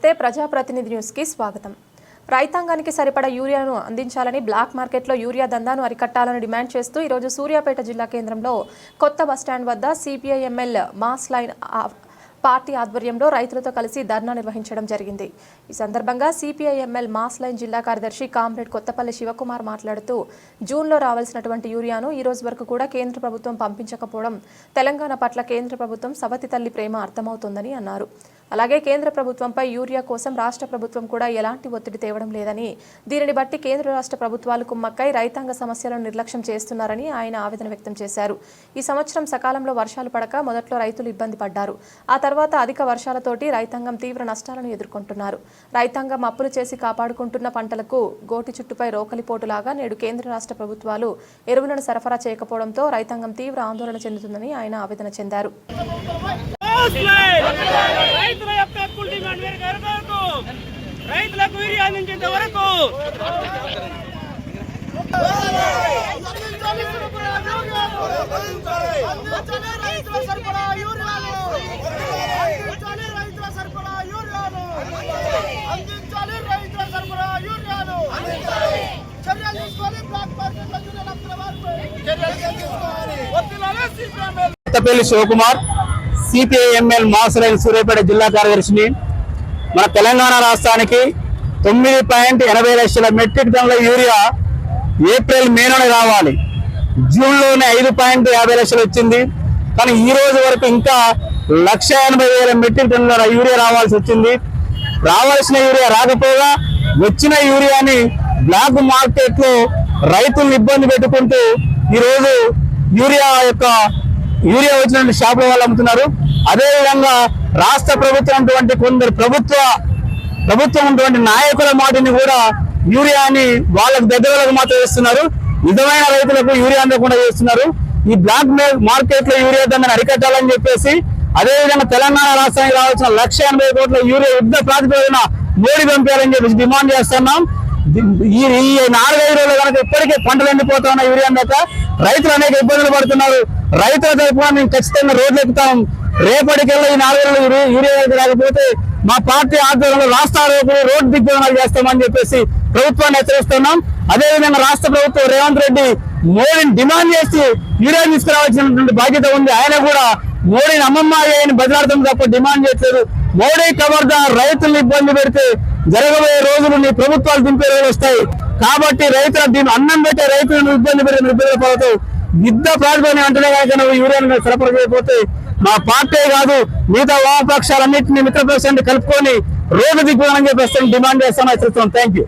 నమస్తే ప్రజాప్రతినిధి న్యూస్ కి స్వాగతం। రైతాంగానికి సరిపడా యూరియాను అందించాలని బ్లాక్ మార్కెట్లో యూరియా దందాను అరికట్టాలని డిమాండ్ చేస్తూ ఈ రోజు సూర్యాపేట జిల్లా కేంద్రంలో కొత్త బస్టాండ్ వద్ద సిపిఐఎంఎల్ మాస్ లైన్ పార్టీ ఆధ్వర్యంలో రైతులతో కలిసి ధర్నా నిర్వహించడం జరిగింది। ఈ సందర్భంగా సిపిఐఎంఎల్ మాస్ లైన్ జిల్లా కార్యదర్శి కామ్రేడ్ కొత్తపల్లి శివకుమార్ మాట్లాడుతూ జూన్లో రావాల్సినటువంటి యూరియాను ఈ రోజు వరకు కూడా కేంద్ర ప్రభుత్వం పంపించకపోవడం తెలంగాణ పట్ల కేంద్ర ప్రభుత్వం సవతి తల్లి ప్రేమ అర్థమవుతుందని అన్నారు। అలాగే కేంద్ర ప్రభుత్వంపై యూరియా కోసం రాష్ట్ర ప్రభుత్వం కూడా ఎలాంటి ఒత్తిడి తేవడం లేదని, దీనిని బట్టి కేంద్ర రాష్ట్ర ప్రభుత్వాలు కుమ్మక్కై రైతాంగ సమస్యలను నిర్లక్ష్యం చేస్తున్నారని ఆయన ఆవేదన వ్యక్తం చేశారు। ఈ సంవత్సరం సకాలంలో వర్షాలు పడక మొదట్లో రైతులు ఇబ్బంది పడ్డారు। ఆ తర్వాత అధిక వర్షాలతోటి రైతాంగం తీవ్ర నష్టాలను ఎదుర్కొంటున్నారు। రైతాంగం అప్పులు చేసి కాపాడుకుంటున్న పంటలకు గోటి చుట్టుపై రోకలిపోటులాగా నేడు కేంద్ర రాష్ట్ర ప్రభుత్వాలు ఎరువులను సరఫరా చేయకపోవడంతో రైతాంగం తీవ్ర ఆందోళన చెందుతుందని ఆయన ఆవేదన చెందారు। రైతులకు యూరియా అందించేంత వరకు Kothapalli Shivakumar CPIML mass line Suryapet జిల్లా కార్యదర్శిని। మన తెలంగాణ రాష్ట్రానికి 9.80 లక్షల మెట్రిక్ టన్నుల యూరియా ఏప్రిల్ మేలోనే రావాలి। జూన్లోనే 5.50 లక్షలు వచ్చింది। కానీ ఈ రోజు వరకు ఇంకా 1,80,000 మెట్రిక్ టన్నుల యూరియా రావాల్సి వచ్చింది। రావాల్సిన యూరియా రాకపోగా వచ్చిన యూరియాని బ్లాక్ మార్కెట్లో రైతులను ఇబ్బంది పెట్టుకుంటూ ఈరోజు యూరియా వచ్చిన షాపుల వాళ్ళు అమ్ముతున్నారు। అదేవిధంగా రాష్ట్ర ప్రభుత్వం కొందరు ప్రభుత్వం ఉన్నటువంటి నాయకుల మాటని కూడా యూరియాని వాళ్ళకు దగ్గరలకు మాత్రం వేస్తున్నారు। నిజమైన రైతులకు యూరియా అందకుండా చేస్తున్నారు। ఈ బ్లాక్ మార్కెట్ లో యూరియా దందని అరికట్టాలని చెప్పేసి, అదేవిధంగా తెలంగాణ రాష్ట్రానికి రావాల్సిన 1,80 కోట్ల యూరియా యుద్ధ ప్రాతిపదికన మోడీ పంపించాలని చెప్పేసి డిమాండ్ చేస్తున్నాం। ఈ 4-5 రోజులు కనుక ఇప్పటికే పంటలు ఎండిపోతున్న యూరియా అందక రైతులు అనేక ఇబ్బందులు పడుతున్నారు। రైతుల తరఫున మేము ఖచ్చితంగా రోడ్లు ఎక్కుతాం। రేపటికెళ్ళి ఈ 4 రోజులు యూరియా రాకపోతే మా పార్టీ ఆధ్వర్యంలో రాష్ట్ర రోడ్డు దిగ్బంధనాలు చేస్తామని చెప్పేసి ప్రభుత్వాన్ని హెచ్చరిస్తున్నాం। అదేవిధంగా రాష్ట్ర ప్రభుత్వం రేవంత్ రెడ్డి మోడీని డిమాండ్ చేసి యూరియా తీసుకురావాల్సినటువంటి బాధ్యత ఉంది। ఆయన కూడా మోడీని అమ్మమ్మ అయ్యాయని బదిలాడతాం తప్ప డిమాండ్ చేయట్లేదు। మోడీ ఖబర్దార్, రైతులను ఇబ్బంది పెడితే జరగబోయే రోజులు నీ ప్రభుత్వాలు దింపే రోజులు వస్తాయి। కాబట్టి రైతుల అన్నం పెట్టే రైతులను ఇబ్బంది పెడితే ఇబ్బంది పడతావు। యుద్ధ ప్రాతిపదికన అంటేనే కనుక నువ్వు యూరియాను సరఫరా చేయకపోతే మా పార్టీ కాదు మిగతా వామపక్షాలన్నింటినీ మిత్రపక్షాన్ని కలుపుకొని రోడ్డు దిగ్గుదానని చెప్పేసి డిమాండ్ చేస్తాను। Thank you.